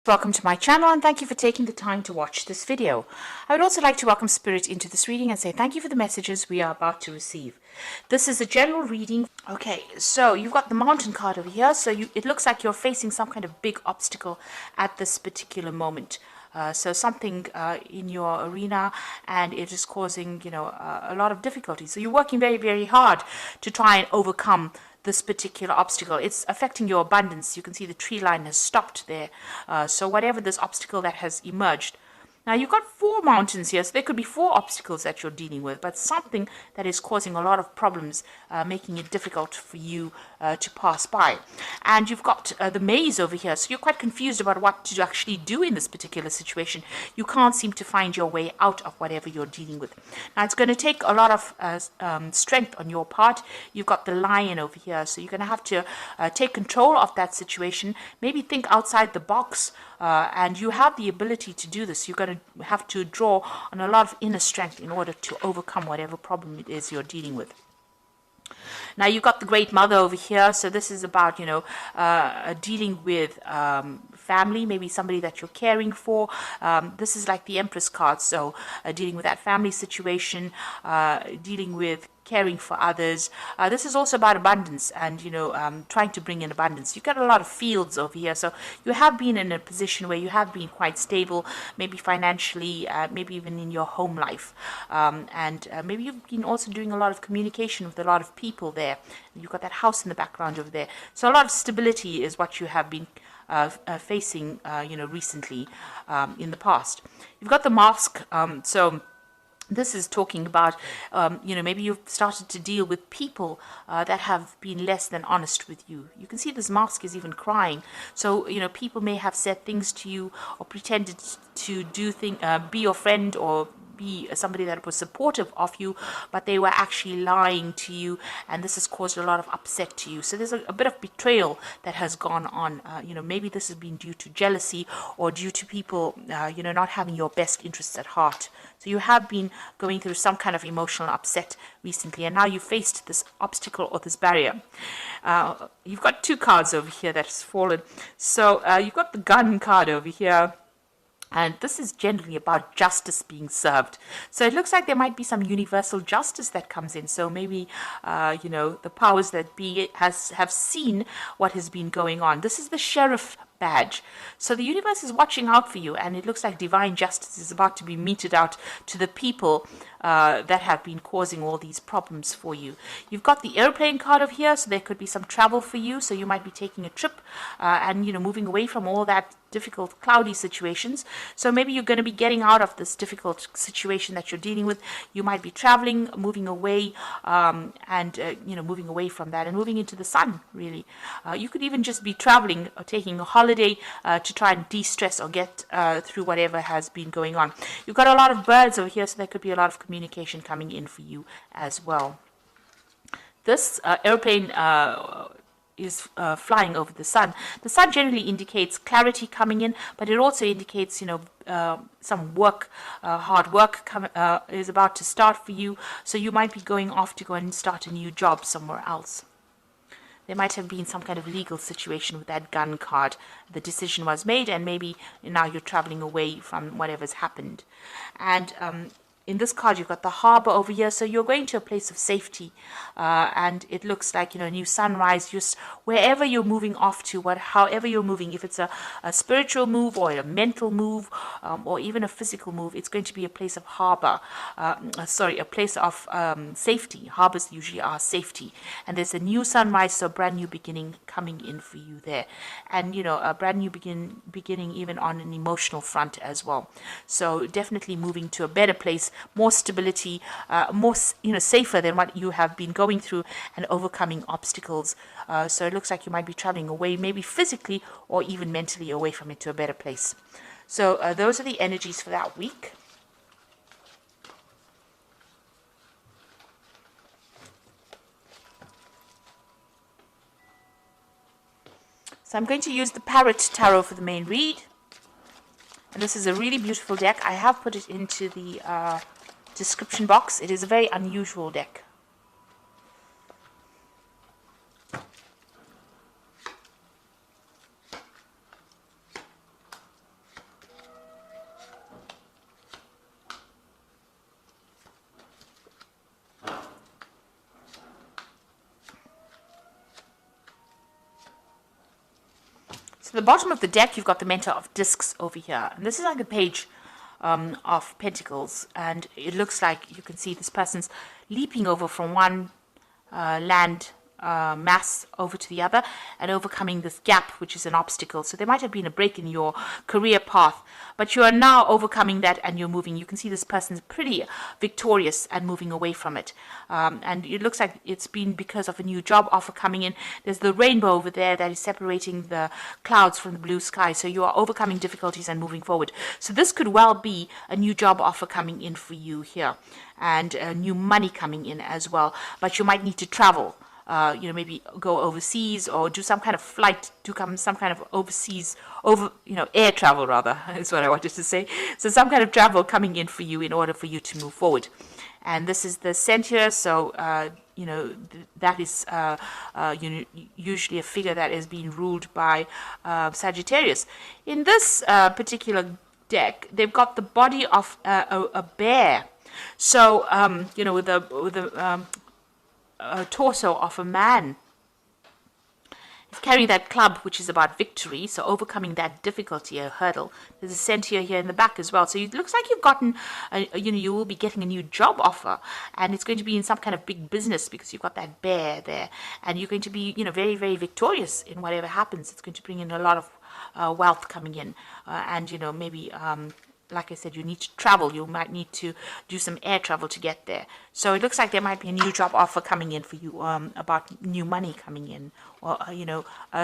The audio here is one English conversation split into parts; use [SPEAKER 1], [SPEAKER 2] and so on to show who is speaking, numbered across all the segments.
[SPEAKER 1] Welcome to my channel and thank you for taking the time to watch this video. I would also like to welcome Spirit into this reading and say thank you for the messages we are about to receive. This is a general reading. Okay, so you've got the Mountain card over here. So it looks like you're facing some kind of big obstacle at this particular moment. So something in your arena, and it is causing, a lot of difficulty. So you're working very, very hard to try and overcome this particular obstacle. It's affecting your abundance. You can see the tree line has stopped there. So whatever this obstacle that has emerged. Now you've got 4 mountains here, so there could be 4 obstacles that you're dealing with, but something that is causing a lot of problems, making it difficult for you to pass by. And you've got the maze over here, so you're quite confused about what to actually do in this particular situation. You can't seem to find your way out of whatever you're dealing with. Now it's going to take a lot of strength on your part. You've got the lion over here, so you're going to have to take control of that situation, maybe think outside the box, and you have the ability to do this. You're going to have to draw on a lot of inner strength in order to overcome whatever problem it is you're dealing with. Now you've got the Great Mother over here, so this is about, dealing with family, maybe somebody that you're caring for. This is like the Empress card, so dealing with that family situation, dealing with caring for others. This is also about abundance and, trying to bring in abundance. You've got a lot of fields over here, so you have been in a position where you have been quite stable, maybe financially, maybe even in your home life. And maybe you've been also doing a lot of communication with a lot of people there. You've got that house in the background over there. So a lot of stability is what you have been facing, recently in the past. You've got the mask, so this is talking about, maybe you've started to deal with people that have been less than honest with you. You can see this mask is even crying. So, people may have said things to you or pretended to be your friend or be somebody that was supportive of you, but they were actually lying to you, and this has caused a lot of upset to you. So there's a bit of betrayal that has gone on. Maybe this has been due to jealousy or due to people, not having your best interests at heart. So you have been going through some kind of emotional upset recently, and now you faced this obstacle or this barrier. You've got 2 cards over here that's fallen. So you've got the Gun card over here. And this is generally about justice being served. So it looks like there might be some universal justice that comes in. So maybe, the powers that be have seen what has been going on. This is the Sheriff badge. So the universe is watching out for you, and it looks like divine justice is about to be meted out to the people that have been causing all these problems for you. You've got the airplane card over here, so there could be some travel for you. So you might be taking a trip and, moving away from all that difficult, cloudy situations. So maybe you're going to be getting out of this difficult situation that you're dealing with. You might be traveling, moving away, moving away from that and moving into the sun, really. You could even just be traveling or taking a holiday to try and de-stress or get through whatever has been going on. You've got a lot of birds over here, so there could be a lot of communication coming in for you as well. This airplane is flying over the sun. The sun generally indicates clarity coming in, but it also indicates, some work, hard work is about to start for you. So you might be going off to go and start a new job somewhere else. There might have been some kind of legal situation with that Gun card. The decision was made, and maybe now you're traveling away from whatever's happened. And in this card, you've got the harbor over here, so you're going to a place of safety, and it looks like, a new sunrise. Just wherever you're moving off to, however you're moving, if it's a spiritual move or a mental move, or even a physical move, it's going to be a place of harbor. A place of safety. Harbors usually are safety, and there's a new sunrise, so a brand new beginning coming in for you there, and a brand new beginning even on an emotional front as well. So definitely moving to a better place, more stability, more safer than what you have been going through, and overcoming obstacles. So it looks like you might be traveling away, maybe physically or even mentally away from it to a better place. So those are the energies for that week. So I'm going to use the Parrot Tarot for the main read. And this is a really beautiful deck. I have put it into the description box. It is a very unusual deck. the bottom of the deck, you've got the Mentor of Discs over here. And this is like a page of Pentacles. And it looks like you can see this person's leaping over from one land mass over to the other and overcoming this gap, which is an obstacle. So there might have been a break in your career path, but you are now overcoming that and you're moving. You can see this person's pretty victorious and moving away from it. And it looks like it's been because of a new job offer coming in. There's the rainbow over there that is separating the clouds from the blue sky. So you are overcoming difficulties and moving forward. So this could well be a new job offer coming in for you here, and new money coming in as well. But you might need to travel. Maybe go overseas or do some kind of flight, some kind of overseas, air travel rather, is what I wanted to say. So some kind of travel coming in for you in order for you to move forward. And this is the center, so, that is usually a figure that is being ruled by Sagittarius. In this particular deck, they've got the body of a bear. So, with a torso of a man. He's carrying that club, which is about victory, so overcoming that difficulty, a hurdle. There's a center here in the back as well. So it looks like you've gotten, you will be getting a new job offer, and it's going to be in some kind of big business because you've got that bear there, and you're going to be, very, very victorious in whatever happens. It's going to bring in a lot of wealth coming in, and maybe. Like I said, you need to travel. You might need to do some air travel to get there. So it looks like there might be a new job offer coming in for you, about new money coming in, or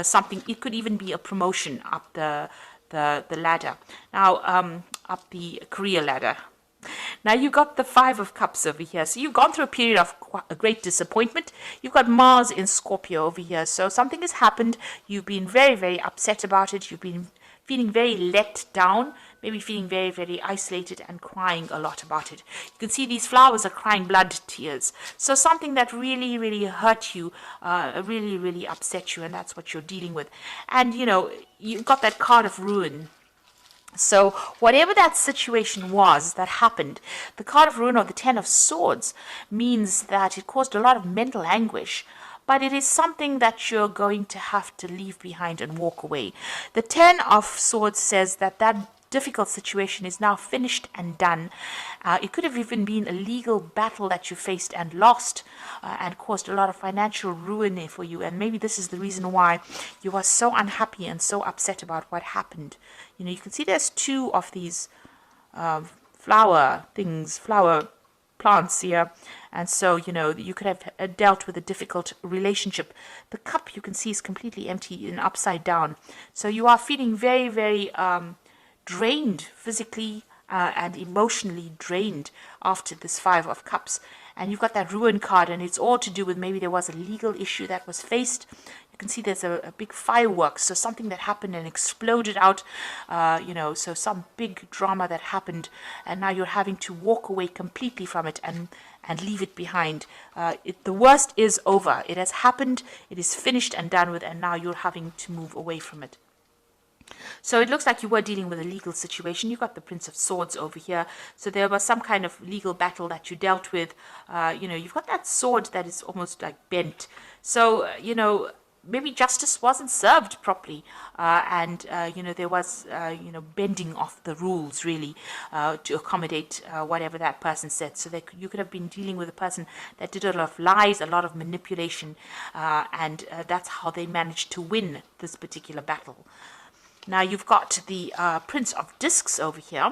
[SPEAKER 1] something. It could even be a promotion up the ladder. Now, up the career ladder. Now you've got the Five of Cups over here. So you've gone through a period of a great disappointment. You've got Mars in Scorpio over here. So something has happened. You've been very, very upset about it. You've been feeling very let down, maybe feeling very, very isolated and crying a lot about it. You can see these flowers are crying blood tears. So something that really, really hurt you, really, really upset you, and that's what you're dealing with. And, you've got that card of ruin. So whatever that situation was that happened, the card of ruin or the Ten of Swords means that it caused a lot of mental anguish. But it is something that you're going to have to leave behind and walk away. The Ten of Swords says that difficult situation is now finished and done. It could have even been a legal battle that you faced and lost, and caused a lot of financial ruin for you. And maybe this is the reason why you are so unhappy and so upset about what happened. You can see there's two of these flower plants here, and so you could have dealt with a difficult relationship. The cup you can see is completely empty and upside down, so you are feeling very, very drained physically and emotionally drained after this Five of Cups. And you've got that ruin card, and it's all to do with maybe there was a legal issue that was faced. You can see there's a big fireworks, so something that happened and exploded out, so some big drama that happened, and now you're having to walk away completely from it and leave it behind. The worst is over. It has happened, it is finished and done with, and now you're having to move away from it. So it looks like you were dealing with a legal situation. You've got the Prince of Swords over here. So there was some kind of legal battle that you dealt with. You've got that sword that is almost like bent. So, maybe justice wasn't served properly. There was, bending of the rules, really, to accommodate whatever that person said. So you could have been dealing with a person that did a lot of lies, a lot of manipulation, and that's how they managed to win this particular battle. Now you've got the Prince of Discs over here,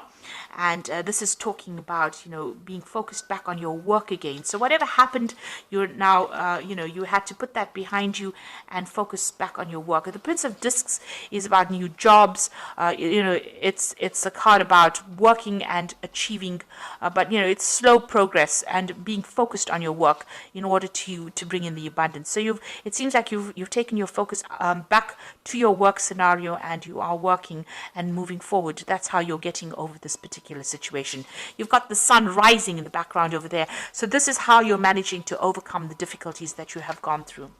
[SPEAKER 1] and this is talking about, being focused back on your work again. So whatever happened, you're now, you had to put that behind you and focus back on your work. The Prince of Discs is about new jobs. It's a card about working and achieving, but it's slow progress and being focused on your work in order to bring in the abundance. So it seems like you've taken your focus back to your work scenario, and you are working and moving forward. That's how you're getting over this particular situation. You've got the sun rising in the background over there. So this is how you're managing to overcome the difficulties that you have gone through.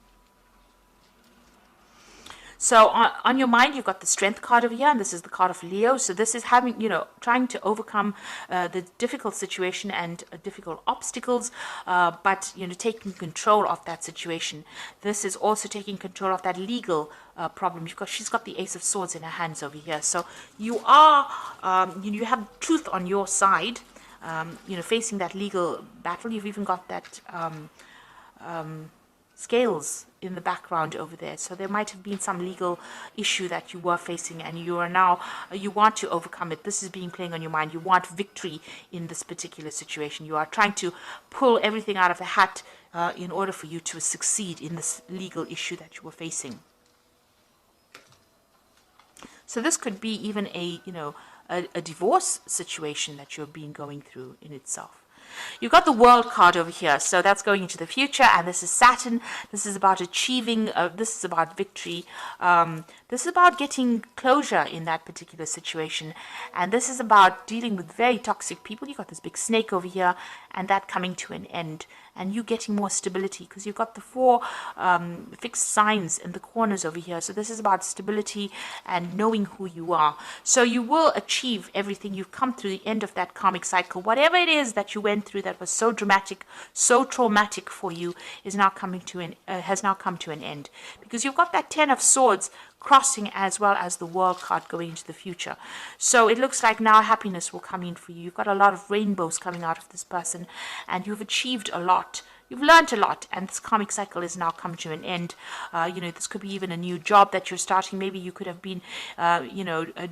[SPEAKER 1] So on your mind, you've got the Strength card over here, and this is the card of Leo. So this is having, trying to overcome the difficult situation and difficult obstacles, but, taking control of that situation. This is also taking control of that legal problem, because she's got the Ace of Swords in her hands over here. So you are, you have truth on your side, facing that legal battle. You've even got that scales in the background over there. So there might have been some legal issue that you were facing, and you are now, you want to overcome it. This is being playing on your mind. You want victory in this particular situation. You are trying to pull everything out of the hat in order for you to succeed in this legal issue that you were facing. So this could be even a divorce situation that you're going through in itself. You've got the World card over here, so that's going into the future, and this is Saturn. This is about achieving, this is about victory. This is about getting closure in that particular situation, and this is about dealing with very toxic people. You've got this big snake over here, and that coming to an end, and you getting more stability, because you've got the 4 fixed signs in the corners over here. So this is about stability and knowing who you are. So you will achieve everything. You've come through the end of that karmic cycle. Whatever it is that you went through that was so dramatic, so traumatic for you, is now coming to has now come to an end, because you've got that 10 of Swords crossing, as well as the World card going into the future. So it looks like now happiness will come in for you. You've got a lot of rainbows coming out of this person, and you've achieved a lot. You've learned a lot, and this karmic cycle is now come to an end. This could be even a new job that you're starting. Maybe you could have been,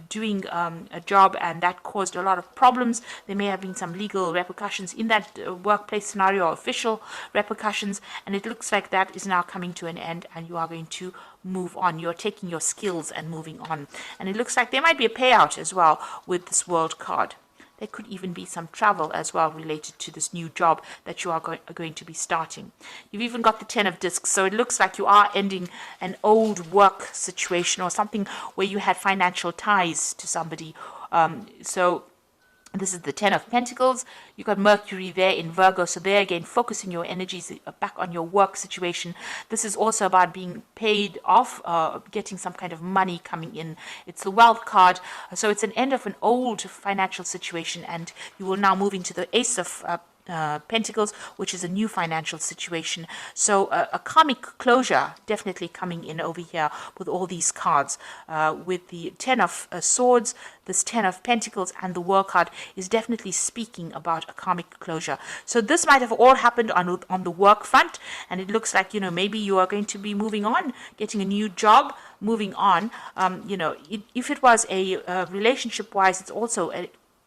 [SPEAKER 1] doing a job, and that caused a lot of problems. There may have been some legal repercussions in that workplace scenario, or official repercussions, and it looks like that is now coming to an end, and you are going to move on. You're taking your skills and moving on. And it looks like there might be a payout as well with this World card. There could even be some travel as well related to this new job that you are going to be starting. You've even got the 10 of Discs, so it looks like you are ending an old work situation, or something where you had financial ties to somebody. So this is the 10 of Pentacles. You've got Mercury there in Virgo, so there again, focusing your energies back on your work situation. This is also about being paid off, getting some kind of money coming in. It's the Wealth card, so it's an end of an old financial situation, and you will now move into the Ace of Pentacles, which is a new financial situation. So a karmic closure definitely coming in over here with all these cards. With the 10 of Swords, this 10 of Pentacles, and the World card is definitely speaking about a karmic closure. So this might have all happened on the work front, and it looks like, maybe you are going to be moving on, getting a new job, moving on. If it was a relationship-wise, it's also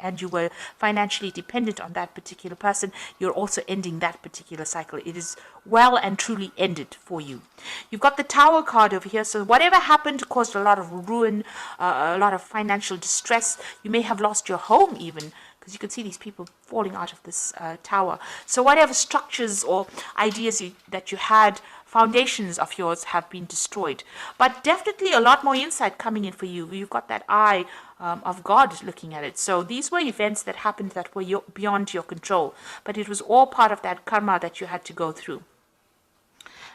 [SPEAKER 1] and you were financially dependent on that particular person, you're also ending that particular cycle. It is well and truly ended for you. You've got the Tower card over here. So whatever happened caused a lot of ruin, a lot of financial distress. You may have lost your home even, because you can see these people falling out of this tower. So whatever structures or ideas that you had, foundations of yours have been destroyed. But definitely a lot more insight coming in for you. You've got that eye of God looking at it. So these were events that happened that were beyond your control, but it was all part of that karma that you had to go through.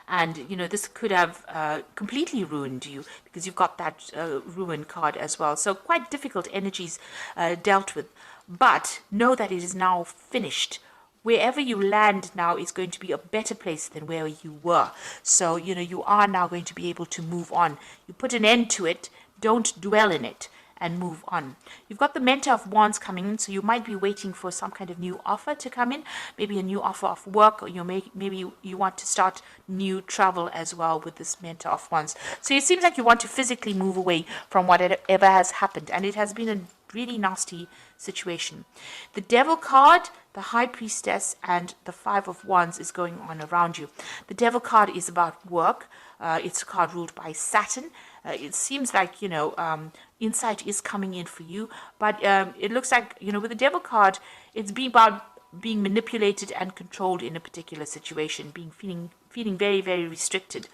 [SPEAKER 1] And, this could have completely ruined you, because you've got that ruin card as well. So quite difficult energies dealt with. But know that it is now finished. Wherever you land now is going to be a better place than where you were. So, you are now going to be able to move on. You put an end to it. Don't dwell in it, and move on. You've got the Mentor of Wands coming in, so you might be waiting for some kind of new offer to come in, maybe a new offer of work, or maybe you want to start new travel as well with this Mentor of Wands. So it seems like you want to physically move away from whatever has happened, and it has been a really nasty situation. The Devil card, the High Priestess, and the 5 of Wands is going on around you. The Devil card is about work. It's a card ruled by Saturn. It seems like, insight is coming in for you, but it looks like, with the Devil card, it's been about being manipulated and controlled in a particular situation, feeling very, very restricted,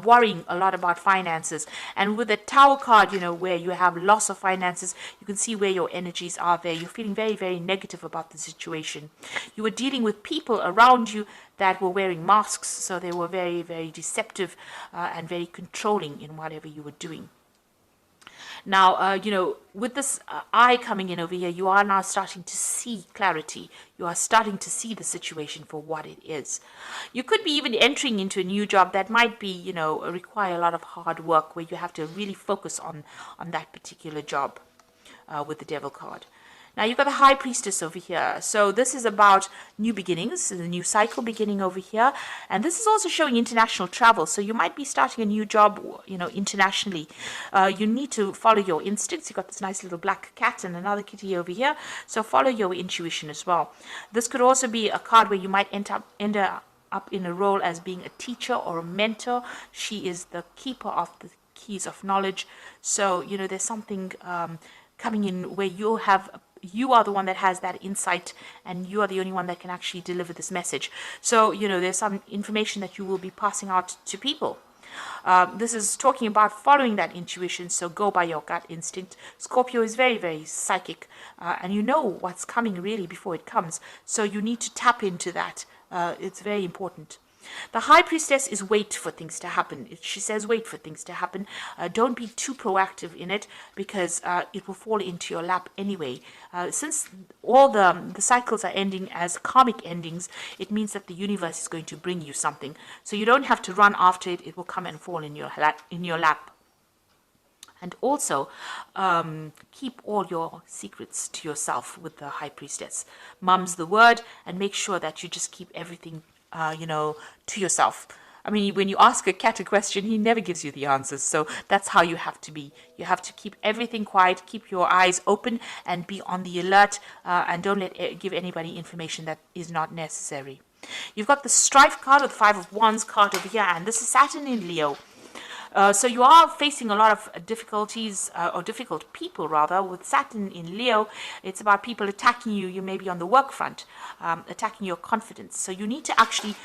[SPEAKER 1] worrying a lot about finances. And with the Tower card, where you have loss of finances, you can see where your energies are there. You're feeling very, very negative about the situation. You were dealing with people around you that were wearing masks, so they were very, very deceptive and very controlling in whatever you were doing. Now, with this eye coming in over here, you are now starting to see clarity. You are starting to see the situation for what it is. You could be even entering into a new job that might be, require a lot of hard work, where you have to really focus on that particular job with the Devil card. Now, you've got the High Priestess over here. So this is about new beginnings, the new cycle beginning over here. And this is also showing international travel. So you might be starting a new job, internationally. You need to follow your instincts. You've got this nice little black cat and another kitty over here. So follow your intuition as well. This could also be a card where you might end up in a role as being a teacher or a mentor. She is the keeper of the keys of knowledge. So, there's something coming in where you are the one that has that insight, and you are the only one that can actually deliver this message. So, there's some information that you will be passing out to people. This is talking about following that intuition, so go by your gut instinct. Scorpio is very, very psychic, and you know what's coming really before it comes. So you need to tap into that. It's very important. The High Priestess is wait for things to happen. She says wait for things to happen. Don't be too proactive in it, because it will fall into your lap anyway. Since all the cycles are ending as karmic endings, it means that the universe is going to bring you something. So you don't have to run after it. It will come and fall in your lap. And also, keep all your secrets to yourself with the High Priestess. Mum's the word, and make sure that you just keep everything to yourself. I mean, when you ask a cat a question, he never gives you the answers. So that's how you have to be. You have to keep everything quiet, keep your eyes open, and be on the alert, and don't give anybody information that is not necessary. You've got the Strife card, or the Five of Wands card over here, and this is Saturn in Leo. So you are facing a lot of difficulties, or difficult people rather, with Saturn in Leo. It's about people attacking you. You may be on the work front, attacking your confidence. So you need to actually,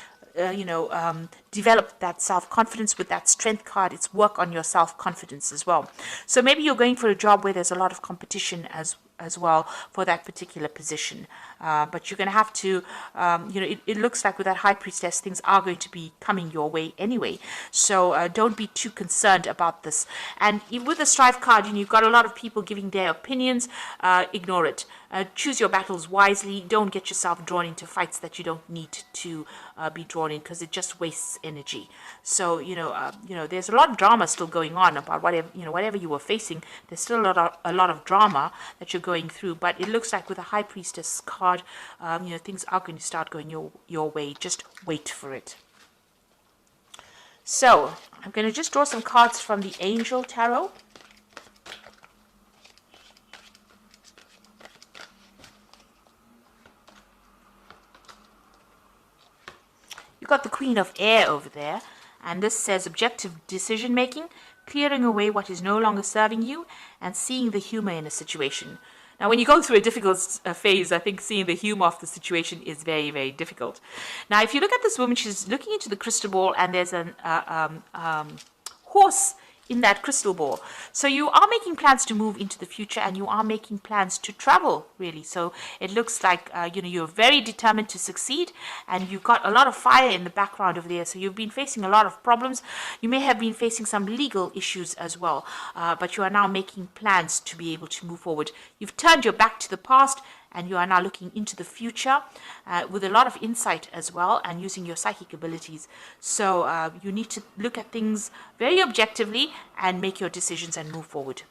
[SPEAKER 1] develop that self-confidence with that Strength card. It's work on your self-confidence as well. So maybe you're going for a job where there's a lot of competition as well for that particular position. But you're going to have to, it looks like with that High Priestess, things are going to be coming your way anyway. So don't be too concerned about this. And with the Strife card, you've got a lot of people giving their opinions. Ignore it. Choose your battles wisely. Don't get yourself drawn into fights that you don't need to be drawn in, because it just wastes energy. So, there's a lot of drama still going on about whatever you were facing. There's still a lot of drama that you're going through, but it looks like with a High Priestess card, things are going to start going your way. Just wait for it. So I'm going to just draw some cards from the Angel Tarot. You've got the Queen of Air over there, and this says objective decision making, clearing away what is no longer serving you, and seeing the humor in a situation. Now, when you go through a difficult phase, I think seeing the humor of the situation is very, very difficult. Now, if you look at this woman, she's looking into the crystal ball, and there's a horse in that crystal ball. So you are making plans to move into the future, and you are making plans to travel, really. So it looks like, you're very determined to succeed, and you've got a lot of fire in the background over there. So you've been facing a lot of problems. You may have been facing some legal issues as well, but you are now making plans to be able to move forward. You've turned your back to the past, and you are now looking into the future with a lot of insight as well, and using your psychic abilities. So you need to look at things very objectively and make your decisions and move forward.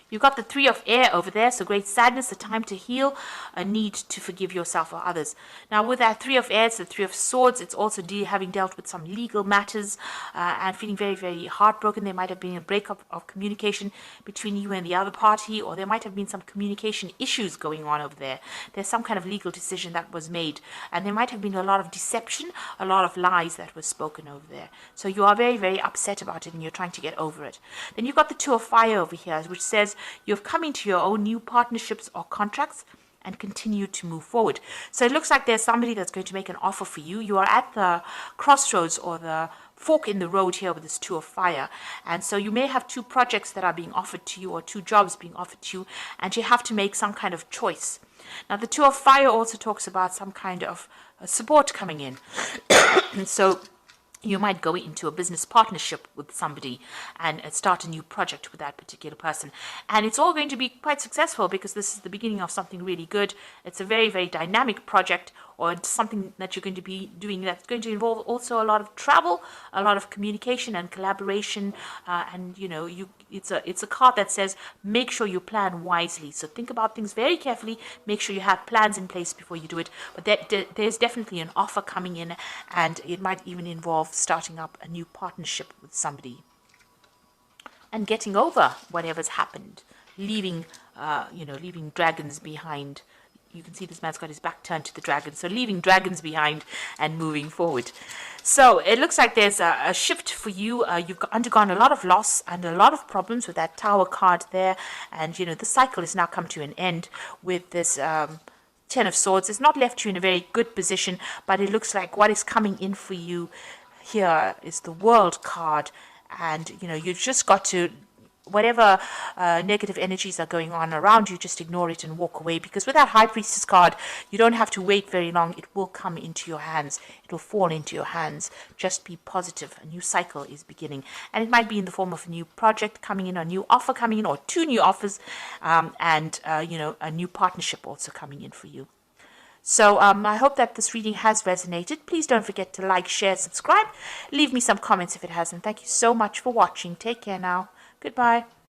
[SPEAKER 1] You've got the Three of Air over there, so great sadness, a time to heal, a need to forgive yourself or others. Now, with that Three of Air, it's the Three of Swords. It's also having dealt with some legal matters and feeling very, very heartbroken. There might have been a breakup of communication between you and the other party, or there might have been some communication issues going on over there. There's some kind of legal decision that was made, and there might have been a lot of deception, a lot of lies that were spoken over there. So you are very, very upset about it, and you're trying to get over it. Then you've got the Two of Fire over here, which says you've come into your own new partnerships or contracts, and continue to move forward. So it looks like there's somebody that's going to make an offer for you. You are at the crossroads or the fork in the road here with this Two of Fire, and so you may have two projects that are being offered to you, or two jobs being offered to you, and you have to make some kind of choice. Now the Two of Fire also talks about some kind of support coming in. And so you might go into a business partnership with somebody and start a new project with that particular person. And it's all going to be quite successful because this is the beginning of something really good. It's a very, very dynamic project, or it's something that you're going to be doing that's going to involve also a lot of travel, a lot of communication and collaboration. And, you know, it's a card that says make sure you plan wisely. So think about things very carefully. Make sure you have plans in place before you do it. But there's definitely an offer coming in, and it might even involve starting up a new partnership with somebody and getting over whatever's happened, leaving leaving dragons behind. You can see this man's got his back turned to the dragon, so leaving dragons behind and moving forward. So it looks like there's a shift for you. You've undergone a lot of loss and a lot of problems with that Tower card there, and you know the cycle has now come to an end with this Ten of Swords. It's not left you in a very good position, but it looks like what is coming in for you here is the World card, and you know you've just got to, whatever negative energies are going on around you, just ignore it and walk away, because with that High Priestess card, you don't have to wait very long. It will come into your hands. It will fall into your hands. Just be positive. A new cycle is beginning, and it might be in the form of a new project coming in, a new offer coming in, or two new offers, and a new partnership also coming in for you. So I hope that this reading has resonated. Please don't forget to like, share, subscribe. Leave me some comments if it hasn't. Thank you so much for watching. Take care now. Goodbye.